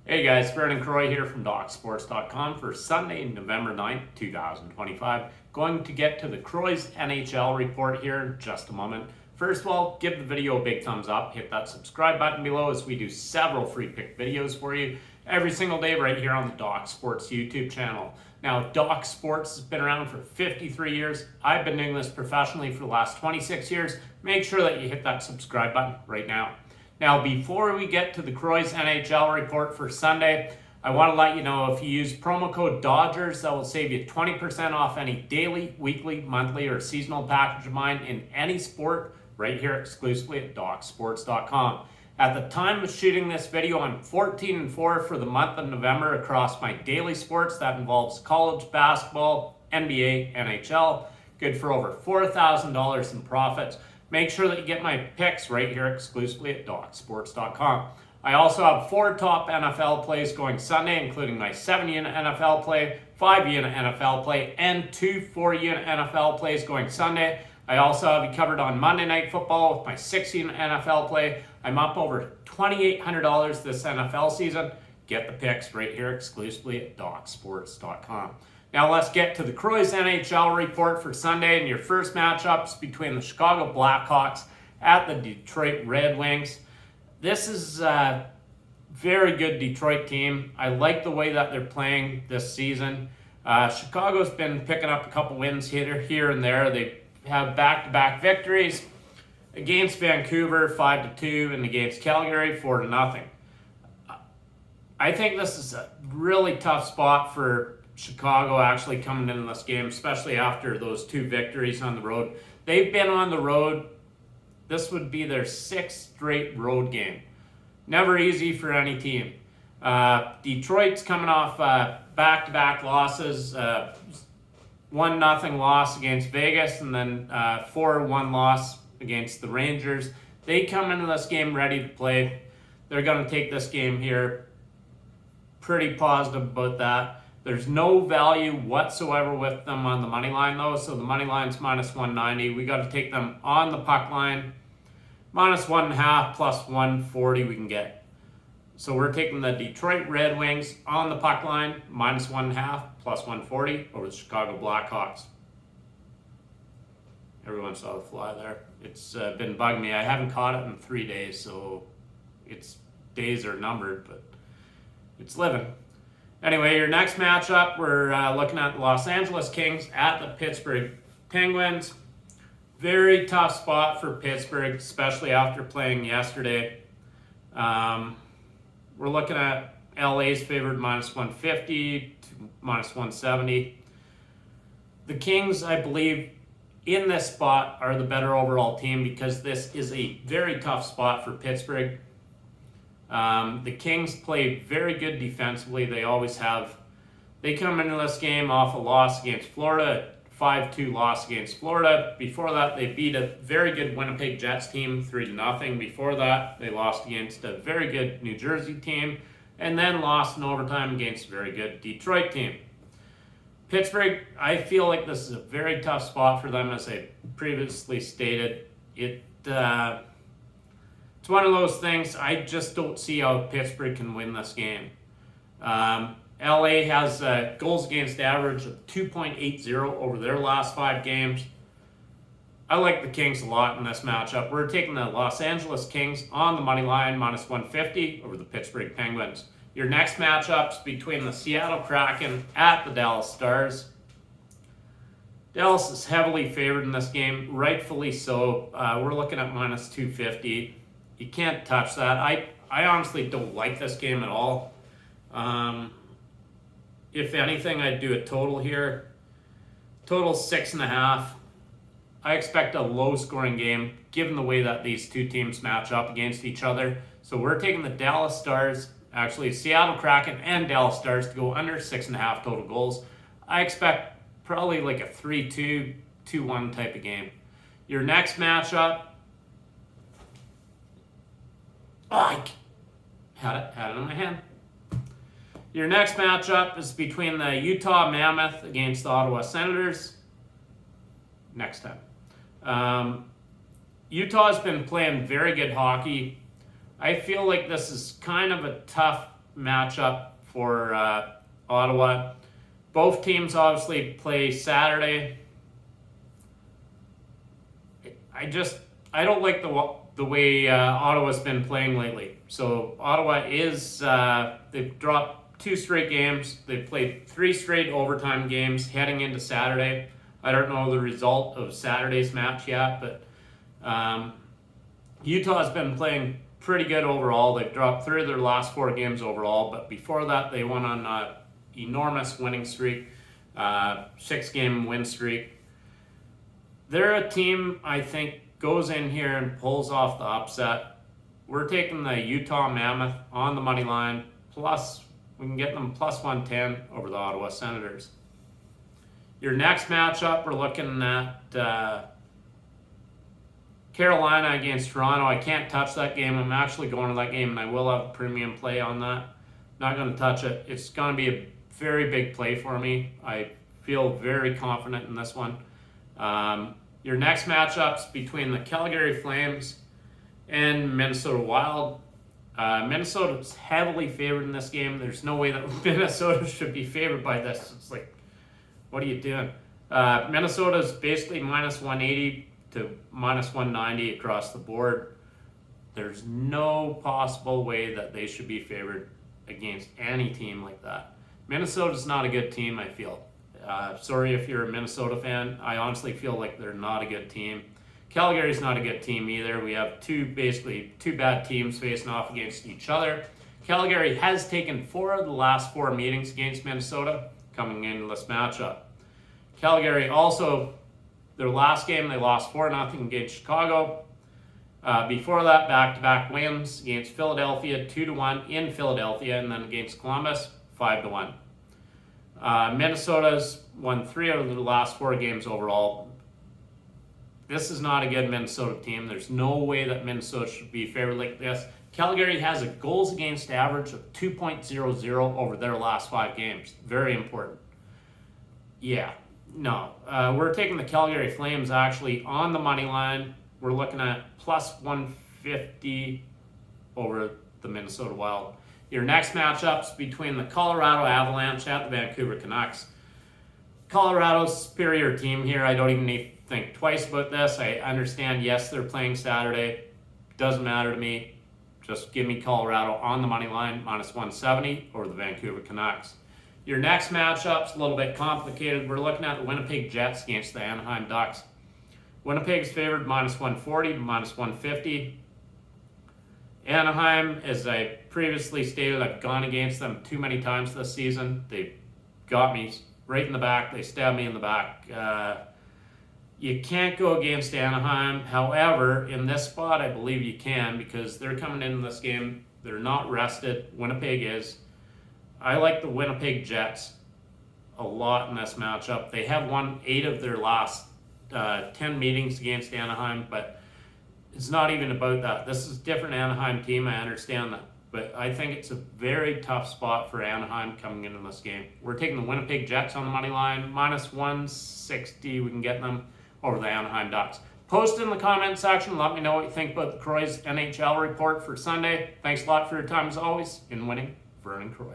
Hey guys, Vernon here from DocSports.com for Sunday, November 9th, 2025. Going to get to the Croy's NHL report here in just a moment. First of all, give the video a big thumbs up, hit that subscribe button below as we do several free pick videos for you every single day right here on the Doc Sports YouTube channel. Now, Doc Sports has been around for 53 years. I've been doing this professionally for the last 26 years. Make sure that you hit that subscribe button right now. Now, before we get to the Croy's NHL report for Sunday, I want to let you know if you use promo code Dodgers, that will save you 20% off any daily, weekly, monthly, or seasonal package of mine in any sport right here exclusively at DocSports.com. At the time of shooting this video, I'm 14-4 for the month of November across my daily sports. That involves college basketball, NBA, NHL. Good for over $4,000 in profits. Make sure that you get my picks right here exclusively at DocSports.com. I also have 4 top NFL plays going Sunday, including my 7-unit NFL play, 5-unit NFL play, and 2 4-unit NFL plays going Sunday. I also have you covered on Monday Night Football with my 6-unit NFL play. I'm up over $2,800 this NFL season. Get the picks right here exclusively at DocSports.com. Now let's get to the Croy's NHL report for Sunday, and your first matchups between the Chicago Blackhawks at the Detroit Red Wings. This is a very good Detroit team. I like the way that they're playing this season. Chicago's been picking up a couple wins here and there. They have back-to-back victories against Vancouver 5-2 and against Calgary 4-0. I think this is a really tough spot for Chicago actually coming into this game, especially after those 2 victories on the road. They've been on the road. This would be their 6th straight road game. Never easy for any team. Detroit's coming off back-to-back losses. 1-0 loss against Vegas and then 4-1 loss against the Rangers. They come into this game ready to play. They're going to take this game here. Pretty positive about that. There's no value whatsoever with them on the money line though, so the money line's minus 190. We got to take them on the puck line. Minus 1.5 plus 140 we can get. So we're taking the Detroit Red Wings on the puck line, minus 1.5 plus 140 over the Chicago Blackhawks. Everyone saw the fly there. It's been bugging me. I haven't caught it in 3 days, so its days are numbered, but it's living. Anyway, your next matchup, we're looking at the Los Angeles Kings at the Pittsburgh Penguins. Very tough spot for Pittsburgh, especially after playing yesterday. We're looking at LA's favored minus 150 to minus 170. The Kings, I believe, in this spot are the better overall team because this is a very tough spot for Pittsburgh. The Kings play very good defensively. They always have. They come into this game off a loss against Florida, 5-2 loss against Florida. Before that, they beat a very good Winnipeg Jets team 3-0. Before that, they lost against a very good New Jersey team and then lost in overtime against a very good Detroit team. Pittsburgh, I feel like this is a very tough spot for them, as I previously stated. It's one of those things, I just don't see how Pittsburgh can win this game. LA has goals against average of 2.80 over their last 5 games. I like the Kings a lot in this matchup. We're taking the Los Angeles Kings on the money line, minus 150 over the Pittsburgh Penguins. Your next matchups between the Seattle Kraken at the Dallas Stars. Dallas is heavily favored in this game, rightfully so. We're looking at minus 250. You can't touch that. I honestly don't like this game at all. If anything, I'd do a total here. Total 6.5. I expect a low-scoring game, given the way that these two teams match up against each other. So we're taking the Dallas Stars, actually Seattle Kraken and Dallas Stars, to go under 6.5 total goals. I expect probably like a 3-2, 2-1 type of game. Your next matchup, I had it in my hand. Your next matchup is between the Utah Mammoth against the Ottawa Senators. Next time. Utah's been playing very good hockey. I feel like this is kind of a tough matchup for Ottawa. Both teams obviously play Saturday. I don't like the way Ottawa's been playing lately. So Ottawa is they've dropped 2 straight games. They've played 3 straight overtime games heading into Saturday. I don't know the result of Saturday's match yet, but Utah's been playing pretty good overall. They've dropped 3 of their last 4 games overall, but before that they went on an enormous winning streak, 6-game win streak. They're a team I think goes in here and pulls off the upset. We're taking the Utah Mammoth on the money line, plus we can get them plus 110 over the Ottawa Senators. Your next matchup, we're looking at Carolina against Toronto. I can't touch that game. I'm actually going to that game, and I will have premium play on that. Not going to touch it. It's going to be a very big play for me. I feel very confident in this one. Your next matchups between the Calgary Flames and Minnesota Wild. Minnesota's heavily favored in this game. There's no way that Minnesota should be favored by this. It's like, what are you doing? Minnesota's basically minus 180 to minus 190 across the board. There's no possible way that they should be favored against any team like that. Minnesota's not a good team, I feel. Sorry if you're a Minnesota fan. I honestly feel like they're not a good team. Calgary's not a good team either. We have basically two bad teams facing off against each other. Calgary has taken 4 of the last 4 meetings against Minnesota coming into this matchup. Calgary also, their last game, they lost 4-0 against Chicago. Before that, back-to-back wins against Philadelphia, 2-1 in Philadelphia, and then against Columbus, 5-1. Minnesota's won 3 out of the last 4 games overall. This is not a good Minnesota team. There's no way that Minnesota should be favored like this. Calgary has a goals against average of 2.00 over their last 5 games. Very important. Yeah, no. We're taking the Calgary Flames actually on the money line. We're looking at plus 150 over the Minnesota Wild. Your next matchups between the Colorado Avalanche at the Vancouver Canucks. Colorado's superior team here. I don't even need to think twice about this. I understand, yes, they're playing Saturday. Doesn't matter to me. Just give me Colorado on the money line, minus 170 over the Vancouver Canucks. Your next matchup's a little bit complicated. We're looking at the Winnipeg Jets against the Anaheim Ducks. Winnipeg's favored minus 140 to minus 150. Anaheim, as I previously stated, I've gone against them too many times this season. They got me right in the back. They stabbed me in the back. You can't go against Anaheim. However, in this spot, I believe you can because they're coming into this game. They're not rested. Winnipeg is. I like the Winnipeg Jets a lot in this matchup. They have won 8 of their last 10 meetings against Anaheim, but it's not even about that. This is a different Anaheim team. I understand that. But I think it's a very tough spot for Anaheim coming into this game. We're taking the Winnipeg Jets on the money line. Minus 160, we can get them over the Anaheim Ducks. Post in the comment section. Let me know what you think about the Croy's NHL report for Sunday. Thanks a lot for your time as always. In winning, Vernon Croy.